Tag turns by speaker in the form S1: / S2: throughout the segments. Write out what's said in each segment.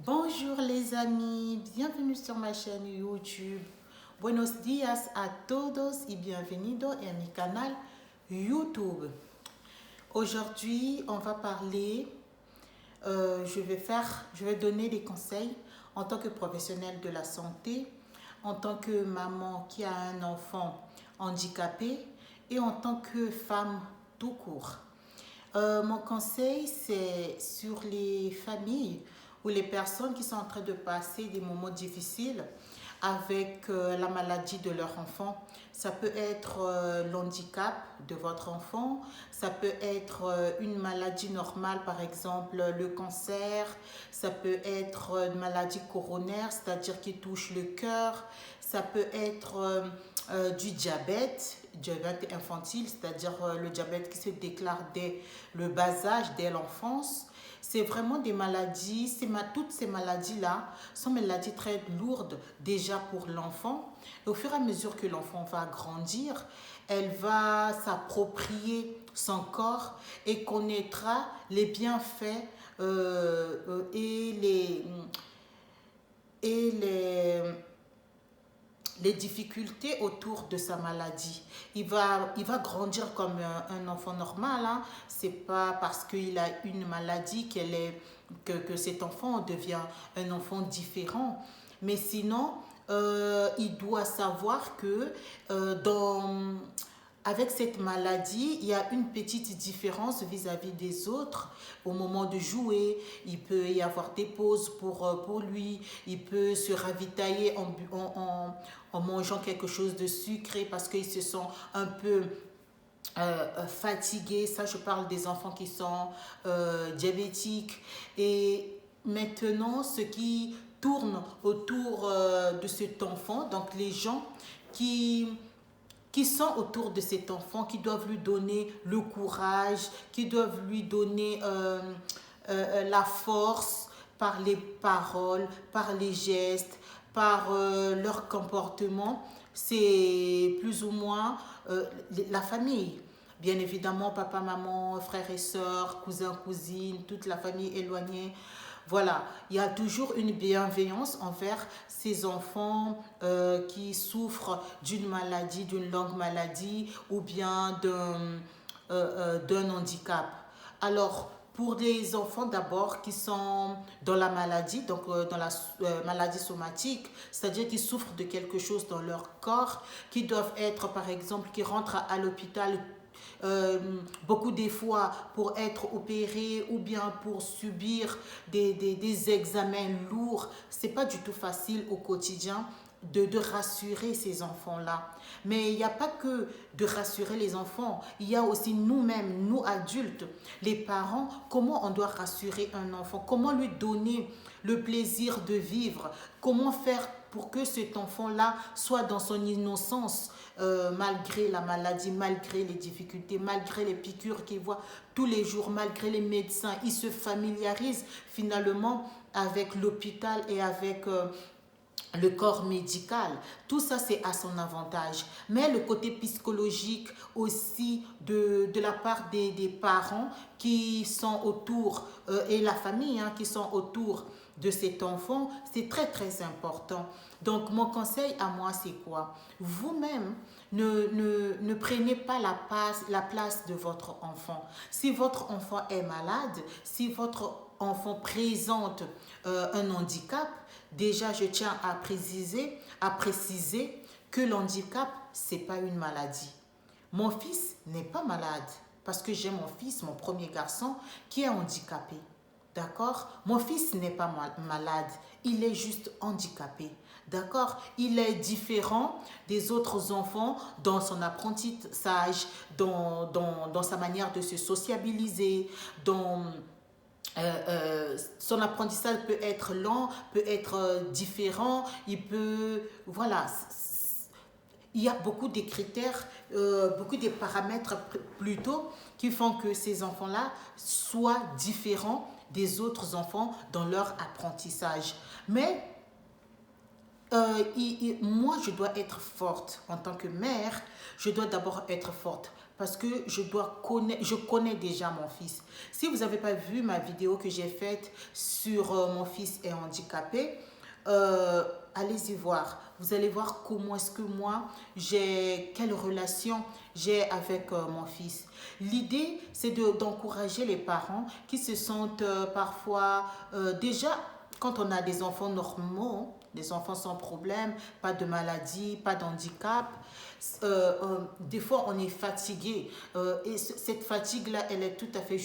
S1: Bonjour les amis, bienvenue sur ma chaîne YouTube. Buenos días a todos y bienvenido en mi canal YouTube. Aujourd'hui, on va parler, je vais donner des conseils en tant que professionnelle de la santé, en tant que maman qui a un enfant handicapé et en tant que femme tout court. Mon conseil, c'est sur les familles ou les personnes qui sont en train de passer des moments difficiles avec la maladie de leur enfant. Ça peut être l'handicap de votre enfant, ça peut être une maladie normale, par exemple le cancer, ça peut être une maladie coronaire, c'est-à-dire qui touche le cœur, ça peut être du diabète infantile, c'est-à-dire le diabète qui se déclare dès le bas âge, dès l'enfance. C'est vraiment des maladies, toutes ces maladies-là sont maladies très lourdes déjà pour l'enfant. Et au fur et à mesure que l'enfant va grandir, elle va s'approprier son corps et connaîtra les bienfaits et les difficultés autour de sa maladie. Il va grandir comme un enfant normal. Hein. Ce n'est pas parce qu'il a une maladie que cet enfant devient un enfant différent. Mais sinon, il doit savoir que avec cette maladie, il y a une petite différence vis-à-vis des autres. Au moment de jouer, il peut y avoir des pauses pour lui. Il peut se ravitailler en mangeant quelque chose de sucré parce qu'il se sent un peu fatigué. Ça, je parle des enfants qui sont diabétiques. Et maintenant, ce qui tourne autour de cet enfant, donc les gens qui sont autour de cet enfant, qui doivent lui donner le courage, qui doivent lui donner la force par les paroles, par les gestes, par leur comportement. C'est plus ou moins la famille. Bien évidemment, papa, maman, frères et sœurs, cousins, cousines, toute la famille éloignée. Voilà, il y a toujours une bienveillance envers ces enfants qui souffrent d'une maladie, d'une longue maladie ou bien d'un handicap. Alors, pour les enfants d'abord qui sont dans la maladie, donc dans la maladie somatique, c'est-à-dire qui souffrent de quelque chose dans leur corps, qui doivent être par exemple, qui rentrent à l'hôpital beaucoup des fois pour être opérés ou bien pour subir des examens lourds. C'est pas du tout facile au quotidien de rassurer ces enfants-là. Mais il n'y a pas que de rassurer les enfants, il y a aussi nous-mêmes, nous adultes, les parents, comment on doit rassurer un enfant, comment lui donner le plaisir de vivre, comment faire pour que cet enfant-là soit dans son innocence, malgré la maladie, malgré les difficultés, malgré les piqûres qu'il voit tous les jours, malgré les médecins. Il se familiarise finalement avec l'hôpital et avec le corps médical. Tout ça, c'est à son avantage. Mais le côté psychologique aussi de la part des parents qui sont autour, et la famille hein, qui sont autour de cet enfant, c'est très très important. Donc mon conseil à moi, c'est quoi? Vous-même, ne prenez pas la place de votre enfant. Si votre enfant est malade, si votre enfant présente un handicap, déjà je tiens à préciser que l'handicap, ce n'est pas une maladie. Mon fils n'est pas malade parce que j'ai mon fils, mon premier garçon, qui est handicapé. D'accord? Mon fils n'est pas malade, il est juste handicapé. D'accord? Il est différent des autres enfants dans son apprentissage, dans sa manière de se sociabiliser, dans son apprentissage peut être lent, peut être différent, voilà, il y a beaucoup de critères, beaucoup de paramètres plutôt qui font que ces enfants-là soient différents des autres enfants dans leur apprentissage. Mais moi, je dois être forte en tant que mère. Je dois d'abord être forte parce que je connais déjà mon fils. Si vous n'avez pas vu ma vidéo que j'ai faite sur mon fils est handicapé, euh, allez-y voir. Vous allez voir comment est-ce que moi, quelle relation j'ai avec mon fils. L'idée, c'est d'encourager les parents qui se sentent parfois déjà, quand on a des enfants normaux, des enfants sans problème, pas de maladie, pas d'handicap, des fois on est fatigué et cette fatigue-là, elle est tout à fait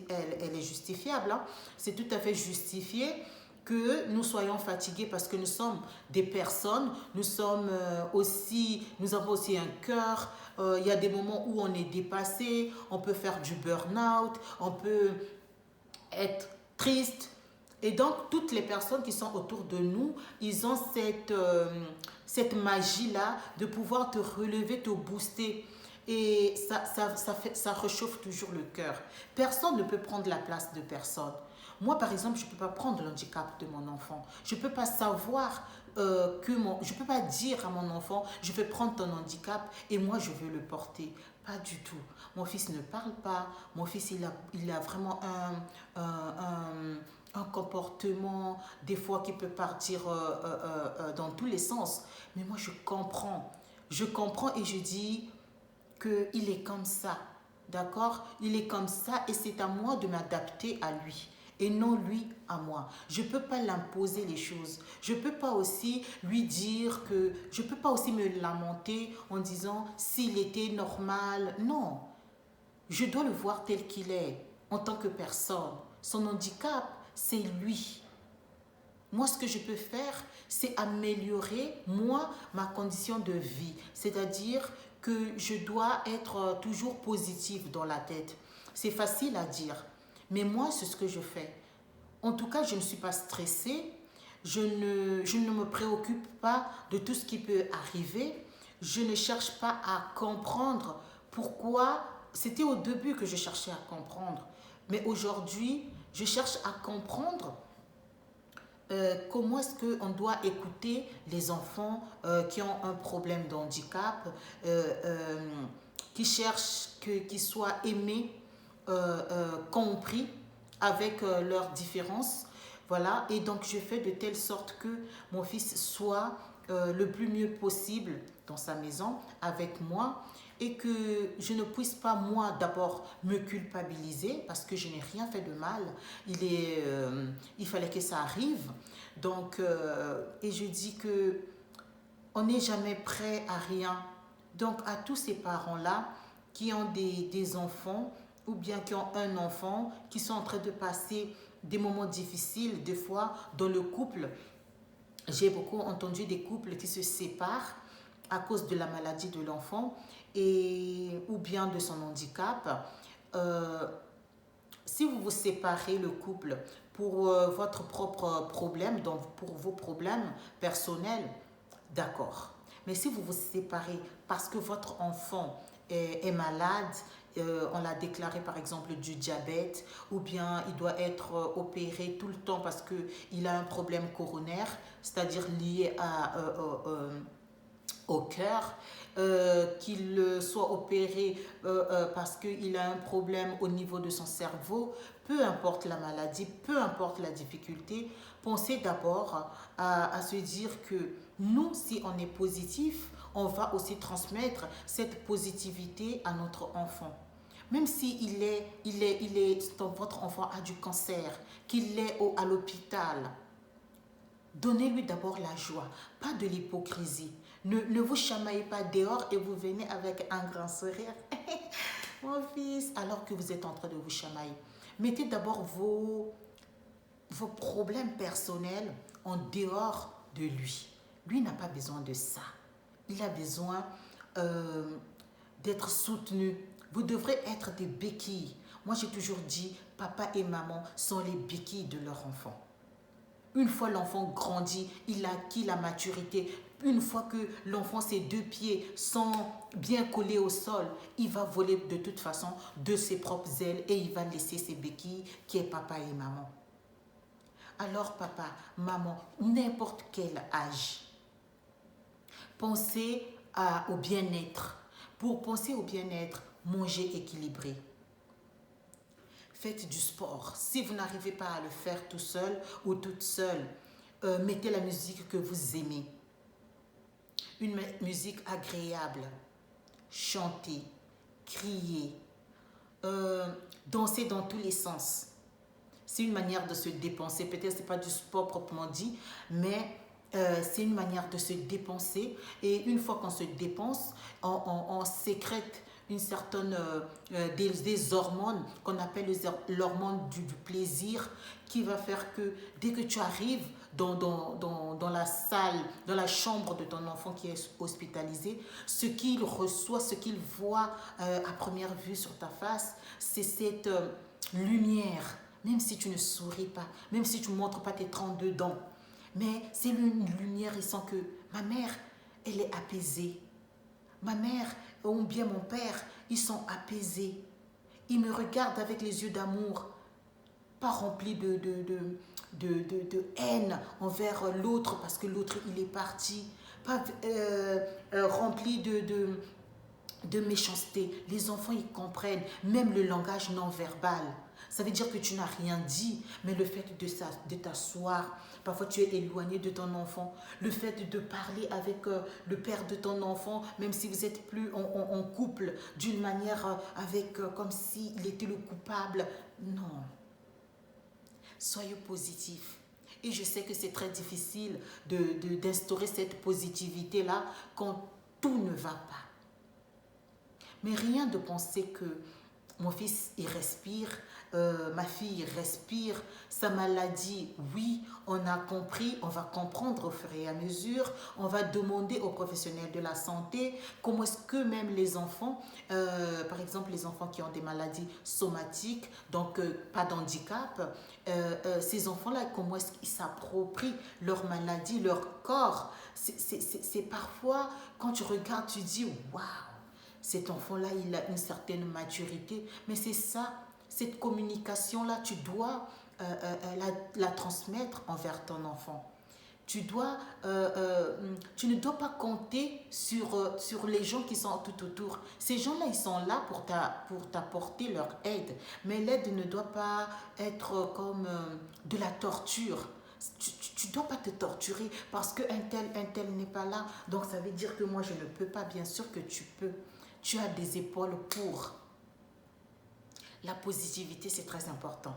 S1: elle est justifiable. Hein. C'est tout à fait justifié que nous soyons fatigués parce que nous sommes des personnes, nous avons aussi un cœur. Il y a des moments où on est dépassé, on peut faire du burn-out, on peut être triste. Et donc, toutes les personnes qui sont autour de nous, ils ont cette magie-là de pouvoir te relever, te booster. Et ça réchauffe toujours le cœur. Personne ne peut prendre la place de personne. Moi, par exemple, je ne peux pas prendre le handicap de mon enfant. Je ne peux pas savoir je ne peux pas dire à mon enfant, je vais prendre ton handicap et moi, je veux le porter. Pas du tout. Mon fils ne parle pas. Mon fils, il a vraiment un comportement, des fois, qui peut partir dans tous les sens. Mais moi, je comprends. Je comprends et je dis qu'il est comme ça. D'accord? Il est comme ça et c'est à moi de m'adapter à lui et non lui à moi. Je ne peux pas l'imposer les choses. Je ne peux pas aussi lui dire que... Je ne peux pas aussi me lamenter en disant s'il était normal. Non. Je dois le voir tel qu'il est, en tant que personne. Son handicap, c'est lui. Moi, ce que je peux faire, c'est améliorer, moi, ma condition de vie. C'est-à-dire que je dois être toujours positive dans la tête. C'est facile à dire, mais moi, c'est ce que je fais. En tout cas, je ne suis pas stressée. Je ne me préoccupe pas de tout ce qui peut arriver. Je ne cherche pas à comprendre pourquoi. C'était au début que je cherchais à comprendre. Mais aujourd'hui, je cherche à comprendre comment est-ce qu'on doit écouter les enfants qui ont un problème de handicap, qui cherchent qu'ils soient aimés, compris avec leurs différences. Voilà, et donc je fais de telle sorte que mon fils soit le plus mieux possible dans sa maison avec moi et que je ne puisse pas moi d'abord me culpabiliser parce que je n'ai rien fait de mal. Il fallait que ça arrive. Donc, et je dis que on n'est jamais prêt à rien. Donc à tous ces parents-là qui ont des enfants ou bien qui ont un enfant, qui sont en train de passer des moments difficiles, des fois dans le couple. J'ai beaucoup entendu des couples qui se séparent à cause de la maladie de l'enfant ou bien de son handicap. Euh, Si vous vous séparez le couple pour votre propre problème, donc pour vos problèmes personnels, d'accord. Mais si vous vous séparez parce que votre enfant est malade, on l'a déclaré par exemple du diabète, ou bien il doit être opéré tout le temps parce qu'il a un problème coronaire, c'est-à-dire lié au cœur, qu'il soit opéré parce qu'il a un problème au niveau de son cerveau, peu importe la maladie, peu importe la difficulté, pensez d'abord à se dire que nous, si on est positif, on va aussi transmettre cette positivité à notre enfant. Même si votre enfant a du cancer, qu'il est à l'hôpital, donnez-lui d'abord la joie, pas de l'hypocrisie. Ne vous chamaillez pas dehors et vous venez avec un grand sourire. Mon fils, alors que vous êtes en train de vous chamailler. Mettez d'abord vos problèmes personnels en dehors de lui. Lui n'a pas besoin de ça. Il a besoin d'être soutenu. Vous devrez être des béquilles. Moi, j'ai toujours dit, papa et maman sont les béquilles de leur enfant. Une fois l'enfant grandit, il a acquis la maturité. Une fois que l'enfant, ses deux pieds sont bien collés au sol, il va voler de toute façon de ses propres ailes et il va laisser ses béquilles qui est papa et maman. Alors papa, maman, n'importe quel âge, pensez au bien-être. Pour penser au bien-être, Mangez équilibré. Faites du sport. Si vous n'arrivez pas à le faire tout seul ou toute seule, mettez la musique que vous aimez. Une musique agréable. Chantez, criez, danser dans tous les sens. C'est une manière de se dépenser. Peut-être ce n'est pas du sport proprement dit, mais c'est une manière de se dépenser. Et une fois qu'on se dépense, on sécrète une certaine, des hormones qu'on appelle l'hormone du plaisir, qui va faire que dès que tu arrives dans la salle, dans la chambre de ton enfant qui est hospitalisé, ce qu'il reçoit, ce qu'il voit à première vue sur ta face, c'est cette lumière. Même si tu ne souris pas, même si tu ne montres pas tes 32 dents, mais c'est une lumière, il sent que ma mère, elle est apaisée. Ma mère, ou bien mon père, ils sont apaisés. Ils me regardent avec les yeux d'amour, pas remplis de haine envers l'autre parce que l'autre, il est parti. Pas remplis de méchanceté. Les enfants, ils comprennent, même le langage non verbal. Ça veut dire que tu n'as rien dit, mais le fait de t'asseoir, parfois tu es éloigné de ton enfant, le fait de parler avec le père de ton enfant, même si vous êtes plus en couple, d'une manière comme s'il était le coupable. Non. Soyez positif. Et je sais que c'est très difficile d'instaurer cette positivité-là quand tout ne va pas. Mais rien de penser que mon fils, il respire, ma fille respire, sa maladie, oui, on a compris, on va comprendre au fur et à mesure, on va demander aux professionnels de la santé comment est-ce que même les enfants, par exemple les enfants qui ont des maladies somatiques, donc pas d'handicap, ces enfants-là, comment est-ce qu'ils s'approprient leur maladie, leur corps. C'est parfois, quand tu regardes, tu dis, waouh, cet enfant-là, il a une certaine maturité, mais c'est ça, cette communication-là, tu dois la transmettre envers ton enfant. Tu ne dois pas compter sur les gens qui sont tout autour. Ces gens-là, ils sont là pour t'apporter leur aide, mais l'aide ne doit pas être comme de la torture. Tu ne dois pas te torturer parce qu'un tel n'est pas là. Donc, ça veut dire que moi, je ne peux pas. Bien sûr que tu peux. Tu as des épaules pour. La positivité, c'est très important.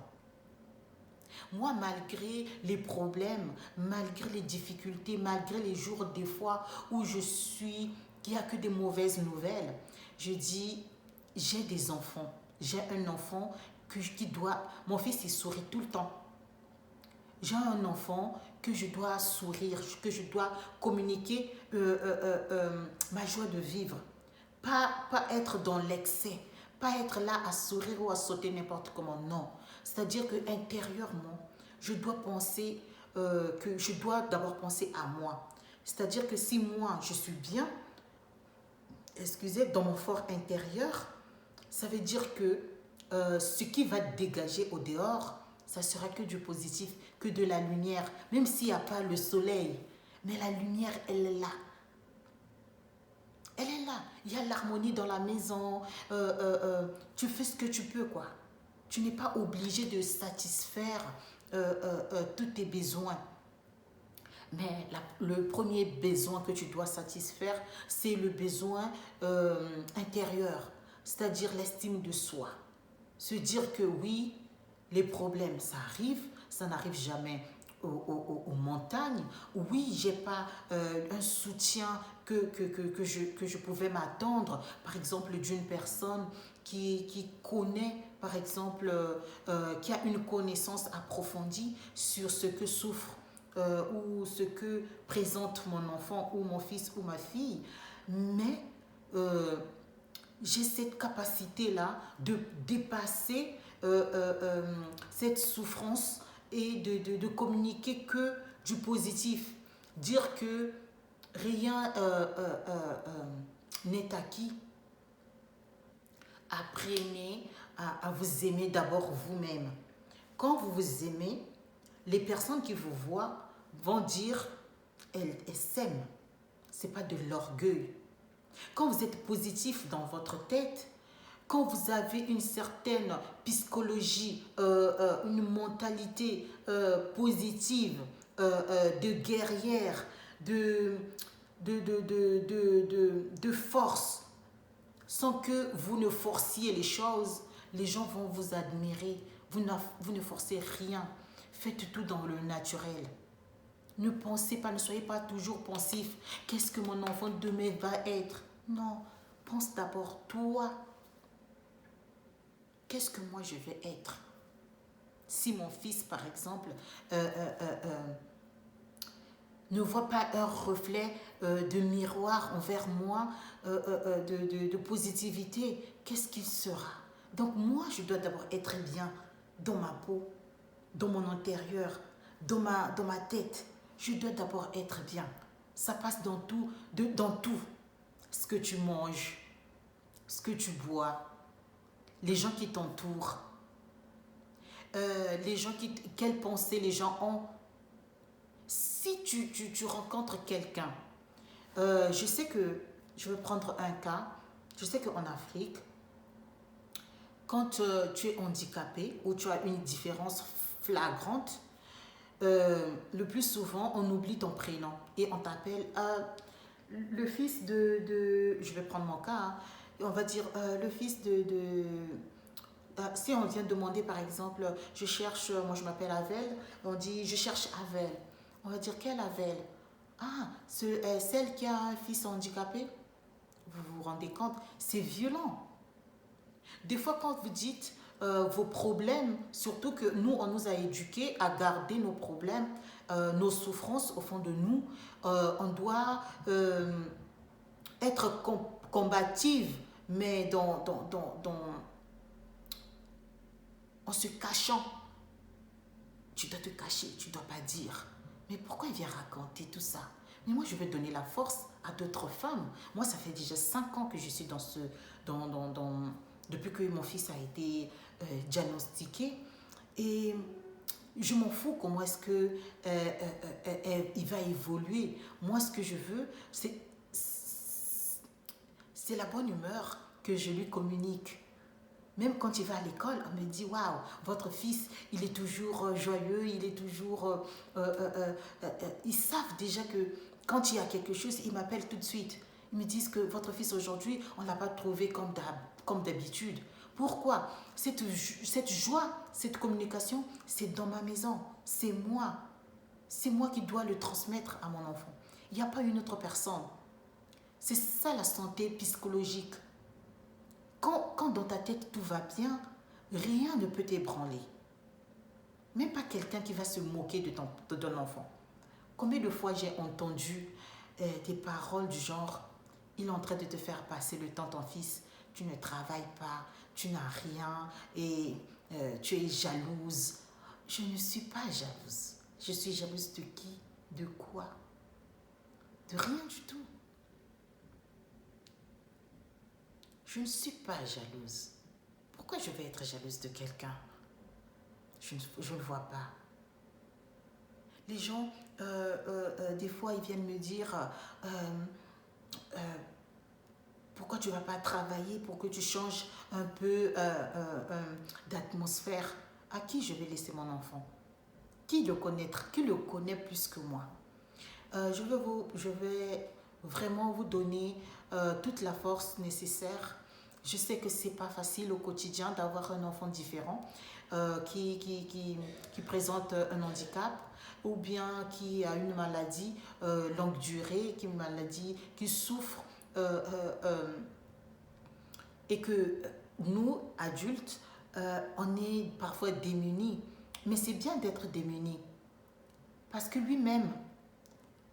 S1: Moi, malgré les problèmes, malgré les difficultés, malgré les jours des fois où qu'il n'y a que des mauvaises nouvelles, je dis, j'ai des enfants. J'ai un enfant qui doit... Mon fils, il sourit tout le temps. J'ai un enfant que je dois sourire, que je dois communiquer ma joie de vivre. Pas être dans l'excès, pas être là à sourire ou à sauter n'importe comment, non. C'est-à-dire que intérieurement, je dois penser que je dois d'abord penser à moi. C'est-à-dire que si moi, je suis bien, dans mon fort intérieur, ça veut dire que ce qui va dégager au dehors, ça sera que du positif, que de la lumière, même s'il n'y a pas le soleil. Mais la lumière, elle est là. Elle est là. Il y a l'harmonie dans la maison. Tu fais ce que tu peux, quoi. Tu n'es pas obligé de satisfaire tous tes besoins. Mais le premier besoin que tu dois satisfaire, c'est le besoin intérieur, c'est-à-dire l'estime de soi. Se dire que oui, les problèmes, ça n'arrive jamais aux montagnes. Oui, je n'ai pas un soutien que je pouvais m'attendre, par exemple, d'une personne qui connaît, par exemple, qui a une connaissance approfondie sur ce que souffre ou ce que présente mon enfant ou mon fils ou ma fille. Mais j'ai cette capacité-là de dépasser cette souffrance et de communiquer que du positif. Dire que rien n'est acquis. Apprenez à vous aimer d'abord vous-même. Quand vous vous aimez, les personnes qui vous voient vont dire elles s'aiment. Ce n'est pas de l'orgueil. Quand vous êtes positif dans votre tête, quand vous avez une certaine psychologie, une mentalité positive, de guerrière, de force, sans que vous ne forciez les choses, les gens vont vous admirer. Vous ne forcez rien. Faites tout dans le naturel. Ne pensez pas, ne soyez pas toujours pensif. Qu'est-ce que mon enfant demain va être? Non, pense d'abord toi. Qu'est-ce que moi je vais être? Si mon fils, par exemple, ne voit pas un reflet de miroir envers moi, de positivité, qu'est-ce qu'il sera? Donc moi, je dois d'abord être bien dans ma peau, dans mon intérieur, dans ma tête. Je dois d'abord être bien. Ça passe dans tout, dans tout. Ce que tu manges, ce que tu bois, les gens qui t'entourent, quelles pensées les gens ont. Si tu rencontres quelqu'un, je sais que, je vais prendre un cas, je sais qu'en Afrique, quand tu es handicapé ou tu as une différence flagrante, le plus souvent, on oublie ton prénom et on t'appelle le fils je vais prendre mon cas, hein, on va dire le fils si on vient demander par exemple, je cherche, moi je m'appelle Avel, on dit je cherche Avel. On va dire quelle Avel? Ah, celle qui a un fils handicapé. Vous vous rendez compte? C'est violent. Des fois, quand vous dites vos problèmes, surtout que nous, on nous a éduqués à garder nos problèmes, nos souffrances au fond de nous, on doit être combative, mais en se cachant. Tu dois te cacher, tu ne dois pas dire. Mais pourquoi il vient raconter tout ça? Mais moi, je vais donner la force à d'autres femmes. Moi, ça fait déjà 5 ans que je suis depuis que mon fils a été diagnostiqué. Et je m'en fous comment est-ce que il va évoluer. Moi, ce que je veux, c'est la bonne humeur que je lui communique. Même quand il va à l'école, on me dit, waouh, votre fils, il est toujours joyeux, il est toujours... ils savent déjà que quand il y a quelque chose, ils m'appellent tout de suite. Ils me disent que votre fils aujourd'hui, on ne l'a pas trouvé comme d'habitude. Pourquoi? Cette joie, cette communication, c'est dans ma maison. C'est moi. C'est moi qui dois le transmettre à mon enfant. Il n'y a pas une autre personne. C'est ça la santé psychologique. Quand dans ta tête tout va bien, rien ne peut t'ébranler. Même pas quelqu'un qui va se moquer de ton enfant. Combien de fois j'ai entendu des paroles du genre, il est en train de te faire passer le temps, ton fils, tu ne travailles pas, tu n'as rien et tu es jalouse. Je ne suis pas jalouse. Je suis jalouse de qui? De quoi? De rien du tout. Je ne suis pas jalouse. Pourquoi je vais être jalouse de quelqu'un? Je ne vois pas. Les gens, des fois, ils viennent me dire pourquoi tu ne vas pas travailler pour que tu changes un peu d'atmosphère. À qui je vais laisser mon enfant? Qui le connaît plus que moi? Je vais vraiment vous donner toute la force nécessaire. Je sais que ce n'est pas facile au quotidien d'avoir un enfant différent qui présente un handicap ou bien qui a une maladie longue durée, qui souffre et que nous, adultes, on est parfois démunis. Mais c'est bien d'être démunis parce que lui-même,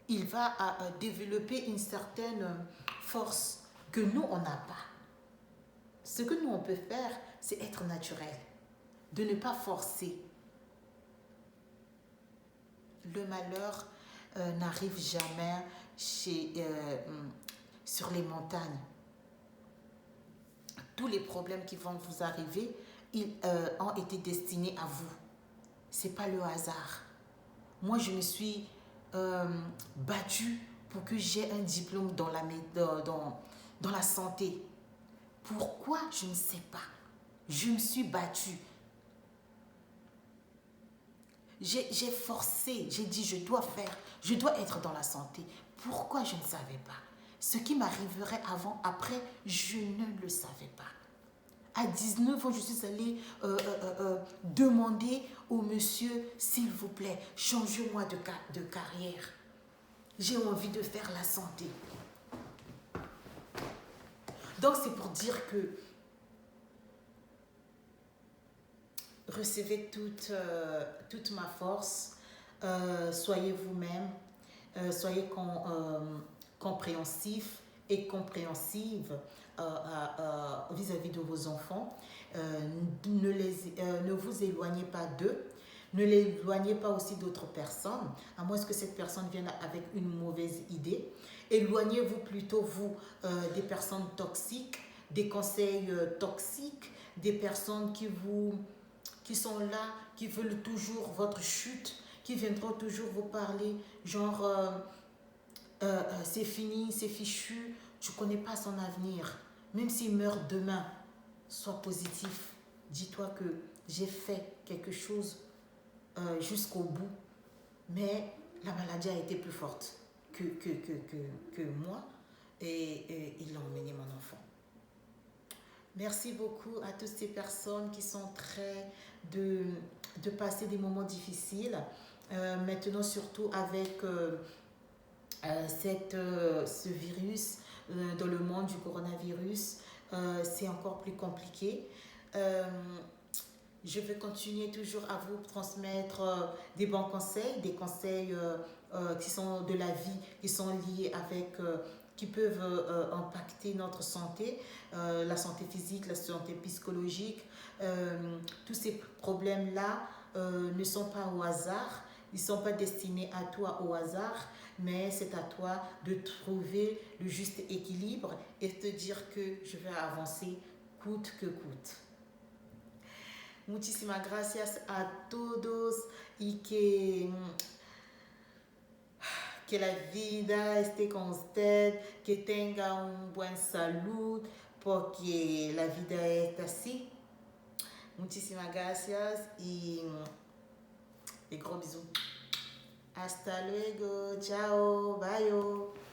S1: il va développer une certaine force que nous, on n'a pas. Ce que nous, on peut faire, c'est être naturel, de ne pas forcer. Le malheur n'arrive jamais sur les montagnes. Tous les problèmes qui vont vous arriver, ils ont été destinés à vous. Ce n'est pas le hasard. Moi, je me suis battue pour que j'ai un diplôme dans la santé. Pourquoi? Je ne sais pas. Je me suis battue. J'ai forcé, j'ai dit je dois faire, je dois être dans la santé. Pourquoi? Je ne savais pas. Ce qui m'arriverait avant, après, je ne le savais pas. À 19 ans, je suis allée demander au monsieur, s'il vous plaît, changez-moi de carrière. J'ai envie de faire la santé. Donc, c'est pour dire que recevez toute ma force, soyez vous-même, soyez compréhensif et compréhensive vis-à-vis de vos enfants. Ne vous éloignez pas d'eux. Ne l'éloignez pas aussi d'autres personnes, à moins que cette personne vienne avec une mauvaise idée. Éloignez-vous plutôt, vous, des personnes toxiques, des conseils toxiques, des personnes qui sont là, qui veulent toujours votre chute, qui viendront toujours vous parler, genre, c'est fini, c'est fichu, tu ne connais pas son avenir. Même s'il meurt demain, sois positif. Dis-toi que j'ai fait quelque chose jusqu'au bout, mais la maladie a été plus forte que moi et il a emmené mon enfant. Merci beaucoup à toutes ces personnes qui sont très de passer des moments difficiles. Maintenant, surtout avec ce virus dans le monde du coronavirus, c'est encore plus compliqué. Je vais continuer toujours à vous transmettre des bons conseils, des conseils qui sont de la vie, qui sont liés avec, qui peuvent impacter notre santé, la santé physique, la santé psychologique. Tous ces problèmes-là ne sont pas au hasard, ils ne sont pas destinés à toi au hasard, mais c'est à toi de trouver le juste équilibre et te dire que je vais avancer coûte que coûte. Muchísimas gracias a todos y que la vida esté con usted, que tenga un buen salud, porque la vida es así. Muchísimas gracias y gros bisous. Hasta luego, ciao, bye.